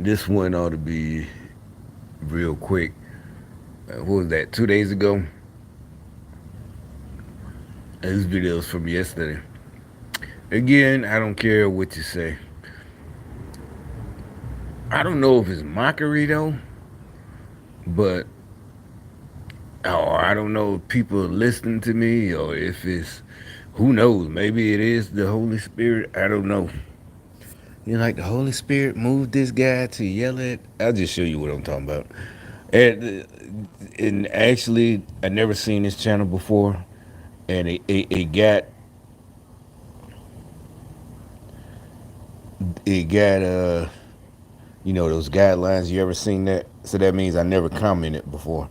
This one ought to be real quick. What was that? 2 days ago. This video's from yesterday. Again, I don't care what you say. I don't know if it's mockery though, but or I don't know if people are listening to me or if it's who knows. Maybe it is the Holy Spirit. I don't know. You know, like the Holy Spirit moved this guy to yell at. I'll just show you what I'm talking about. And actually, I never seen this channel before, and it got those guidelines. You ever seen that? So that means I never commented before.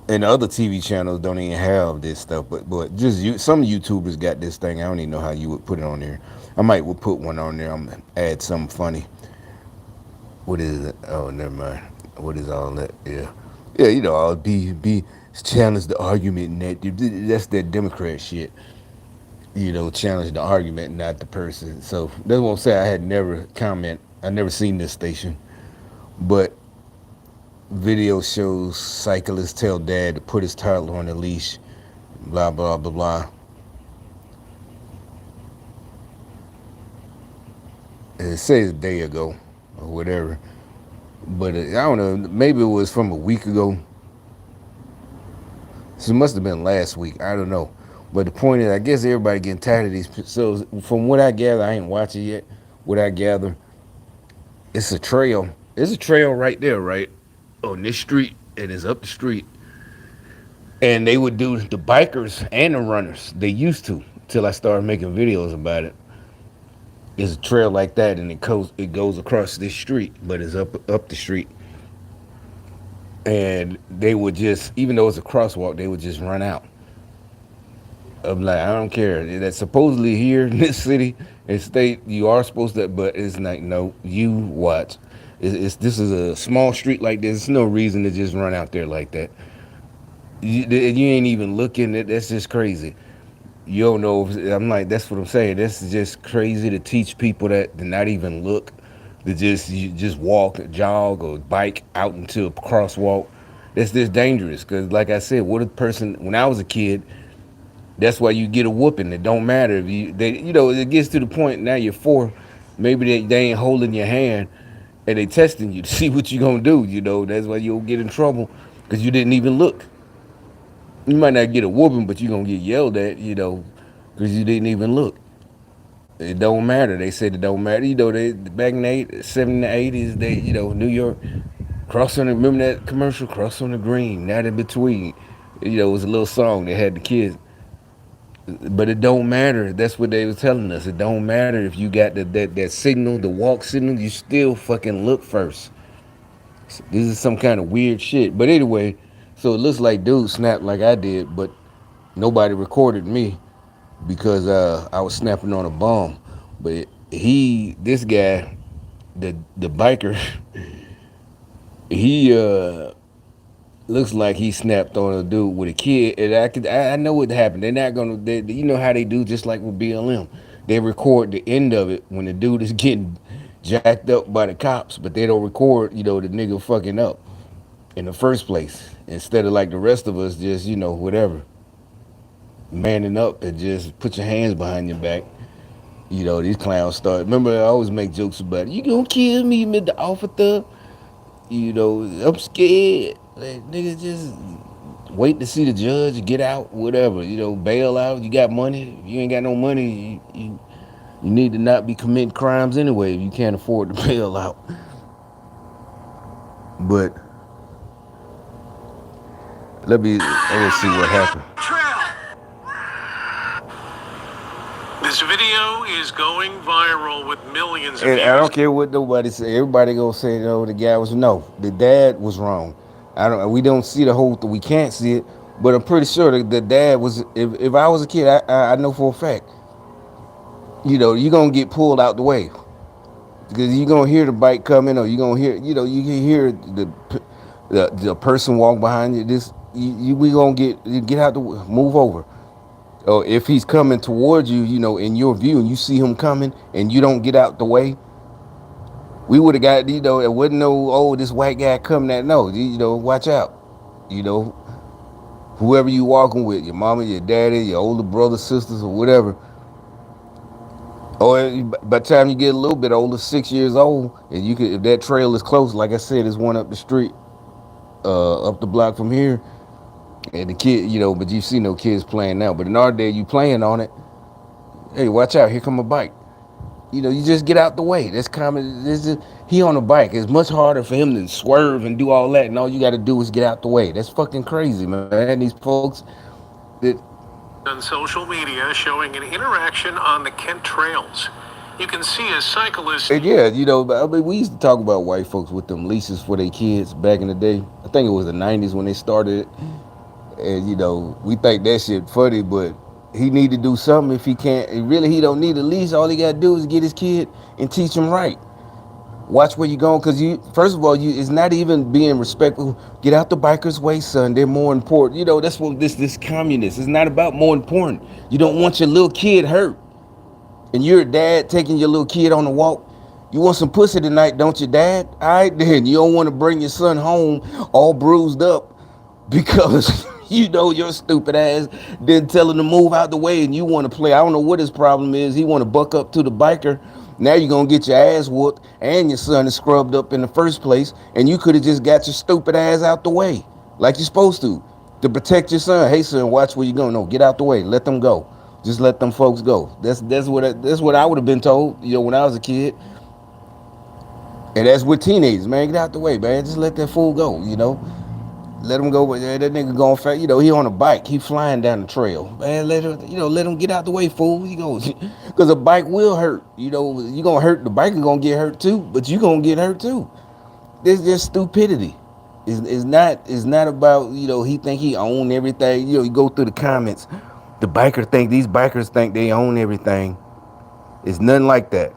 And the other TV channels don't even have this stuff, but just some YouTubers got this thing. I don't even know how you would put it on there. I might would put one on there. I'm gonna add something funny. What is it? Oh, never mind. What is all that? Yeah, yeah. I'll be challenge the argument, and that's that Democrat shit. Challenge the argument, not the person. So that's what I'm saying. I had never comment. I never seen this station, but video shows cyclists tell dad to put his toddler on a leash. Blah blah blah blah. And it says a day ago or whatever, but I don't know. Maybe it was from a week ago. So it must have been last week. I don't know. But the point is, I guess everybody getting tired of these. So from what I gather, I ain't watching yet. What I gather, it's a trail. There's a trail right there, right on this street, and it's up the street. And they would do the bikers and the runners. They used to till I started making videos about it. There's a trail like that, and it goes across this street, but it's up the street. And they would just, even though it's a crosswalk, they would just run out. I'm like, I don't care. That supposedly here in this city and state, you are supposed to, but it's like, no, you watch. This is a small street like this. There's no reason to just run out there like that. You ain't even looking. That's just crazy. You don't know. I'm like, that's what I'm saying. This is just crazy to teach people that to not even look, to just walk, jog, or bike out into a crosswalk. That's just dangerous. Because, like I said, what a person. When I was a kid, that's why you get a whooping. It don't matter if it gets to the point now you're four, maybe they ain't holding your hand and they testing you to see what you gonna do. That's why you'll get in trouble because you didn't even look. You might not get a whooping, but you're gonna get yelled at, because you didn't even look. It don't matter. They said it don't matter. They back in the 70s, they, New York, cross on the, remember that commercial, cross on the green, not in between. It was a little song they had the kids. But it don't matter. That's what they was telling us. It don't matter if you got that signal, the walk signal. You still fucking look first. So this is some kind of weird shit. But anyway, so it looks like dude snapped like I did, but nobody recorded me because I was snapping on a bomb. But this guy, the biker, he looks like he snapped on a dude with a kid, and I know what happened. They're not gonna, you know how they do, just like with BLM. They record the end of it when the dude is getting jacked up by the cops, but they don't record, the nigga fucking up in the first place. Instead of like the rest of us, just whatever, manning up and just put your hands behind your back. These clowns start. Remember, I always make jokes about it. You gonna kill me, Mr. Officer? I'm scared. Like, nigga, just wait to see the judge, get out, whatever. Bail out. You got money. If you ain't got no money, you need to not be committing crimes anyway if you can't afford to bail out. But let's see what happened. This video is going viral with millions of And views. I don't care what nobody say. Everybody gonna say, no, the guy was no. The dad was wrong. I don't. We don't see the whole. We can't see it, but I'm pretty sure the dad was. If I was a kid, I know for a fact. You're gonna get pulled out the way because you're gonna hear the bike coming, or you're gonna hear. You can hear the person walk behind you. We gonna get out the move over. Or if he's coming towards you, in your view, and you see him coming, and you don't get out the way, We would have got, it wasn't no, oh, this white guy coming at, no, watch out. You know, whoever you walking with, your mama, your daddy, your older brothers, sisters, or whatever. Or by the time you get a little bit older, 6 years old, and you could, if that trail is close, like I said, there's one up the street, up the block from here, and the kid, but you see no kids playing now. But in our day, you playing on it. Hey, watch out! Here come a bike. You just get out the way. That's common. He on a bike. It's much harder for him to swerve and do all that, and all you got to do is get out the way. That's fucking crazy, man. These folks, that On social media showing an interaction on the Kent trails. You can see a cyclist. and yeah, I mean, we used to talk about white folks with them leases for their kids back in the day. I think it was the '90s when they started it, and we think that shit funny, but he need to do something. If he can't, really, he don't need a lease. All he got to do is get his kid and teach him right. Watch where you going, because you, first of all, it's not even being respectful. Get out the biker's way, son. They're more important. That's what this communist. It's not about more important. You don't want your little kid hurt, and you're a dad taking your little kid on the walk. You want some pussy tonight, don't you, Dad? All right, then. You don't want to bring your son home all bruised up because your stupid ass didn't tell him to move out the way, and you want to play. I don't know what his problem is. He want to buck up to the biker. Now you're gonna get your ass whooped, and your son is scrubbed up in the first place, and you could have just got your stupid ass out the way like you're supposed to protect your son. Hey, son, watch where you going. No, get out the way. Let them go. Just let them folks go. That's what I would have been told, when I was a kid. And that's with teenagers, man. Get out the way, man. Just let that fool go. Let him go. That nigga going fast. He on a bike. He flying down the trail. Man, let him get out the way, fool. He goes, because a bike will hurt. You gonna hurt. The biker gonna get hurt too, but you gonna get hurt too. This just stupidity. It's not about, he think he own everything. You go through the comments. These bikers think they own everything. It's nothing like that.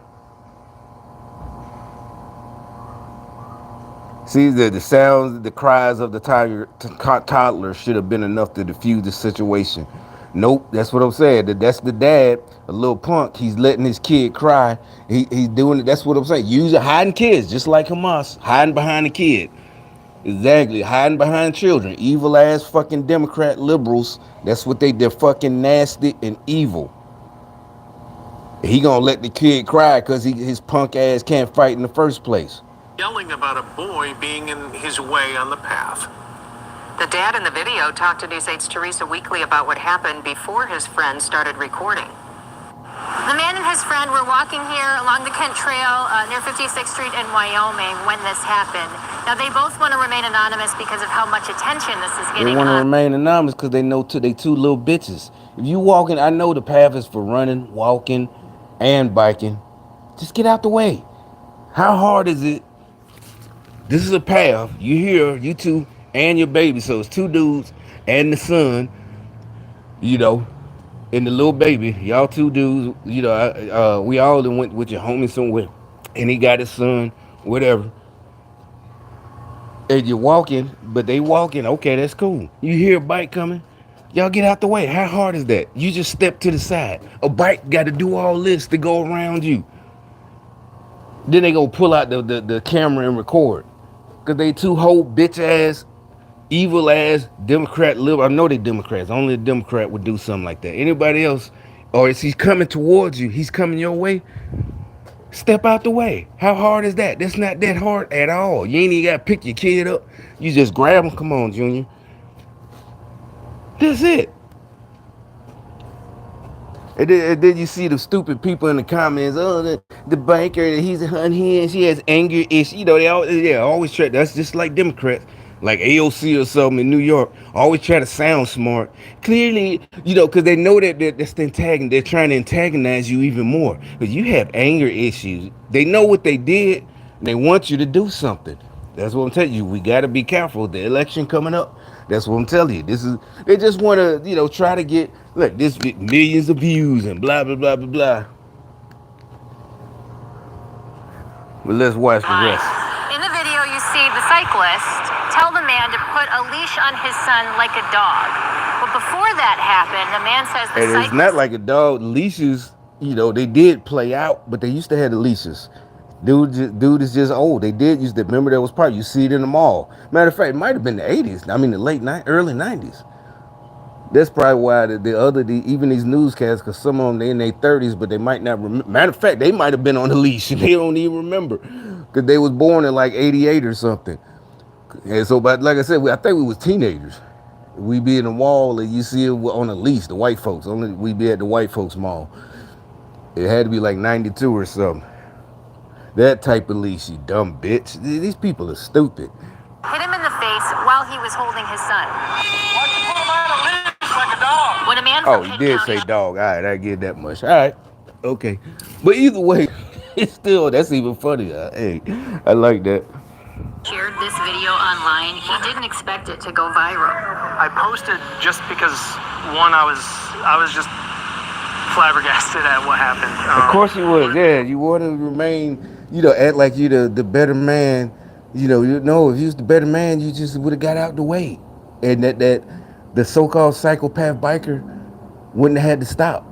See, the sounds, the cries of the toddler should have been enough to defuse the situation. Nope, that's what I'm saying. That's the dad, a little punk. He's letting his kid cry. He's doing it. That's what I'm saying. Hiding kids, just like Hamas, hiding behind the kid. Exactly, hiding behind children. Evil ass fucking Democrat liberals. That's what they're fucking nasty and evil. He gonna let the kid cry because his punk ass can't fight in the first place. Yelling about a boy being in his way on the path. The dad in the video talked to News 8's Teresa Weekly about what happened before his friend started recording. The man and his friend were walking here along the Kent Trail near 56th Street in Wyoming when this happened. Now, they both want to remain anonymous because of how much attention this is getting. They want to remain anonymous because they know they two little bitches. If you walking, I know the path is for running, walking, and biking. Just get out the way. How hard is it? This is a path. You here, you two, and your baby. So it's two dudes and the son, and the little baby. Y'all two dudes, we all went with your homie somewhere. And he got his son, whatever. And you're walking, but they walking. Okay, that's cool. You hear a bike coming. Y'all get out the way. How hard is that? You just step to the side. A bike got to do all this to go around you. Then they go pull out the camera and record. Because they two whole bitch ass, evil ass, Democrat liberal. I know they Democrats. Only a Democrat would do something like that. Anybody else, or is he coming towards you? He's coming your way. Step out the way. How hard is that? That's not that hard at all. You ain't even got to pick your kid up. You just grab him. Come on, Junior. That's it. And then you see the stupid people in the comments. Oh, the banker, he's unhinged. She has anger issues. They always try. That's just like Democrats, like AOC or something in New York. Always try to sound smart. Clearly, because they know that that's the antagonist. They're trying to antagonize you even more because you have anger issues. They know what they did. And they want you to do something. That's what I'm telling you. We got to be careful. The election coming up. That's what I'm telling you. They just want to, try to get, look, this millions of views and blah, blah, blah, blah, blah. But let's watch the rest. In the video, you see the cyclist tell the man to put a leash on his son like a dog. But before that happened, the man says the cyclist... It's not like a dog. Leashes, they did play out, but they used to have the leashes. Dude is just old. They did use that. Remember that was part. You see it in the mall. Matter of fact, it might have been the '80s. I mean, the early '90s. That's probably why even these newscasts, because some of them they in their 30s, but they might not remember. Matter of fact, they might have been on the leash and they don't even remember, because they was born in like '88 or something. And so, but like I said, I think we was teenagers. We be in the mall and you see it on the leash. The white folks. We be at the white folks mall. It had to be like '92 or something. That type of leash, you dumb bitch. These people are stupid. Hit him in the face while he was holding his son. Why'd you put him on a leash like a dog? When a man Oh, from he Pitt did County say dog. All right, I get that much. All right, okay. But either way, it's still, that's even funnier. Hey, I like that. Shared this video online. He didn't expect it to go viral. I posted just because I was just flabbergasted at what happened. Of course you was. Yeah, you want to remain, act like you the better man. If you was the better man, you just would have got out the way, and that the so-called psychopath biker wouldn't have had to stop.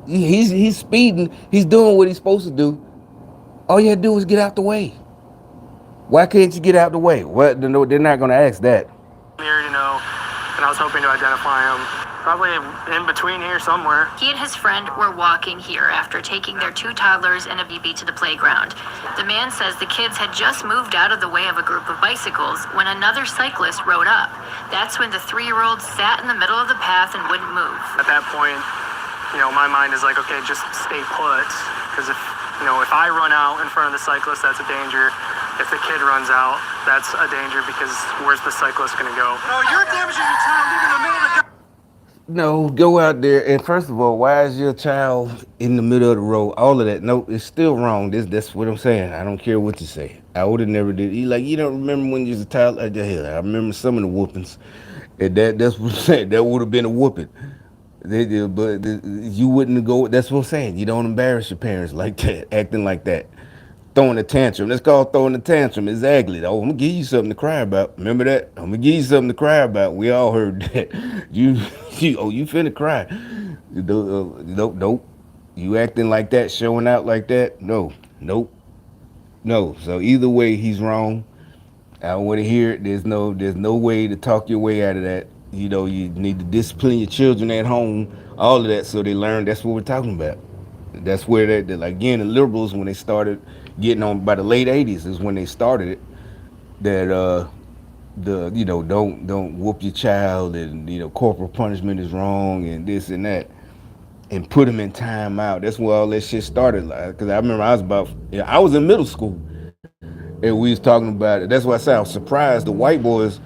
He's speeding. He's doing what he's supposed to do. All you had to do was get out the way. Why can't you get out the way? What? No, they're not going to ask that. Here, and I was hoping to identify him. Probably in between here somewhere. He and his friend were walking here after taking their 2 toddlers and a baby to the playground. The man says the kids had just moved out of the way of a group of bicycles when another cyclist rode up. That's when the 3-year-old sat in the middle of the path and wouldn't move. At that point, my mind is like, okay, just stay put. Because if I run out in front of the cyclist, that's a danger. If the kid runs out, that's a danger because where's the cyclist going to go? No, you're damaging your child leaving the middle of the. No, go out there and first of all, why is your child in the middle of the road? All of that. No, it's still wrong. That's what I'm saying. I don't care what you say. I would have never did. You don't remember when you was a child like that? Hell, I remember some of the whoopings. And that's what I'm saying. That would have been a whooping. You wouldn't go. That's what I'm saying. You don't embarrass your parents like that, acting like that. Throwing a tantrum. That's called throwing a tantrum. Exactly. Oh, I'm gonna give you something to cry about. Remember that? I'm gonna give you something to cry about. We all heard that. You finna cry. Nope. You acting like that, showing out like that. No, nope, no. So either way, he's wrong. I don't want to hear it. There's no way to talk your way out of that. You need to discipline your children at home. All of that, so they learn. That's what we're talking about. That's where like, again, the liberals, when they started getting on by the late '80s is when they started it. That don't whoop your child, and corporal punishment is wrong, and this and that, and put them in timeout. That's where all that shit started. Like, because I remember I was in middle school, and we was talking about it. That's why I said I was surprised. The white boys,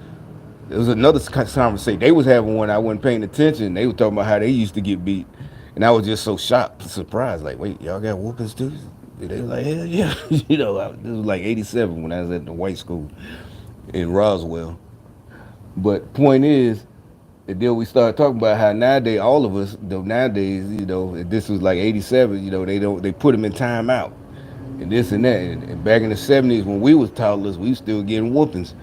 there was another conversation they was having when I wasn't paying attention. They were talking about how they used to get beat, and I was just so shocked, surprised. Like, wait, y'all got whoopings too? They were like, hell yeah. This was like '87 when I was at the white school in Roswell. But point is, and then we started talking about how nowadays all of us, nowadays, this was like '87. They put them in timeout and this and that. And back in the '70s when we was toddlers, we was still getting whoopings.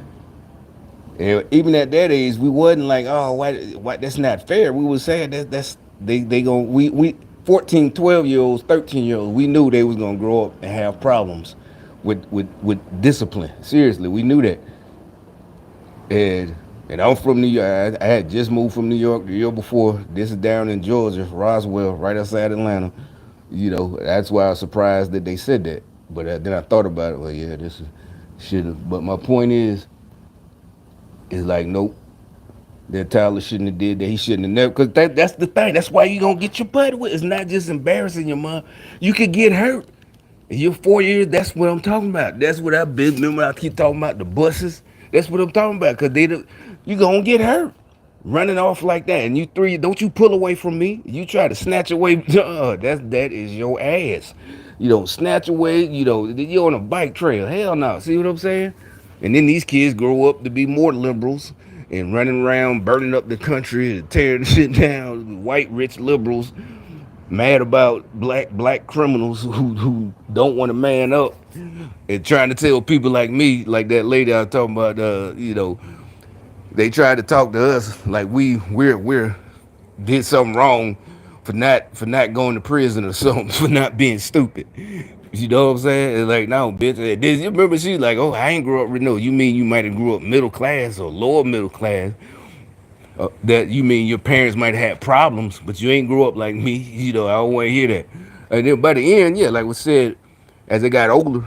And even at that age, we wasn't like, oh, why that's not fair. We was saying they going we 14, 12-year-olds, 13-year-olds, we knew they was gonna grow up and have problems with discipline. Seriously, we knew that. And I'm from New York. I had just moved from New York the year before. This is down in Georgia, Roswell, right outside Atlanta. That's why I was surprised that they said that. But then I thought about it. Well, yeah, this should have. But my point is like, nope. That Tyler shouldn't have did that. He shouldn't have never. Because that's the thing. That's why you going to get your butt with. It's not just embarrassing your mom. You could get hurt. In your 4 years, that's what I'm talking about. That's what I've been. Remember I keep talking about the buses? That's what I'm talking about. Because you going to get hurt. Running off like that. And don't you pull away from me. You try to snatch away. That is your ass. You don't snatch away. You're on a bike trail. Hell no. See what I'm saying? And then these kids grow up to be more liberals and running around burning up the country and tearing shit down. White rich liberals mad about black criminals who don't want to man up and trying to tell people like me, like that lady I was talking about. They tried to talk to us like we're did something wrong for not going to prison or something, for not being stupid. You know what I'm saying? It's like, no, bitch. You remember she's like, oh, I ain't grew up. No, you mean you might have grew up middle class or lower middle class. That you mean your parents might have had problems, but you ain't grew up like me. You know, I don't want to hear that. And then by the end, yeah, like we said, as they got older,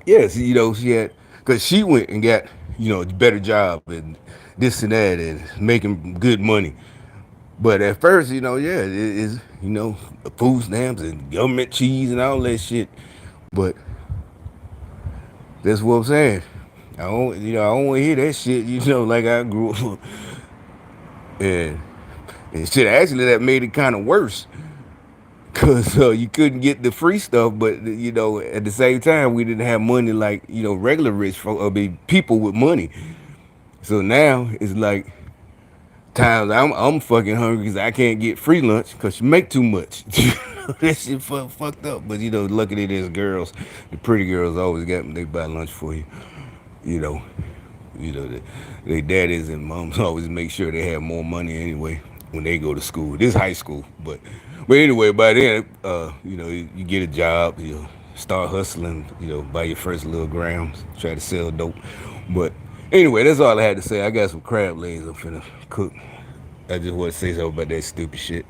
yes, you know, she had, because she went and got, you know, a better job and this and that and making good money. But at first, you know, yeah, it is, you know, food stamps and government cheese and all that shit. But that's what I'm saying. I don't want to hear that shit. You know, like I grew up, and shit. Actually, that made it kind of worse because you couldn't get the free stuff, but you know, at the same time, we didn't have money like you know regular rich folk, people with money. So now it's like times I'm fucking hungry because I can't get free lunch because you make too much. That shit fucked up. But you know, luckily there's girls, the pretty girls always got them. They buy lunch for you. You know, they daddies and moms always make sure they have more money anyway when they go to school. This high school, but anyway, by then, you know, you get a job, you start hustling, you know, buy your first little grams, try to sell dope. But anyway, that's all I had to say. I got some crab legs I'm finna cook. I just want to say something about that stupid shit.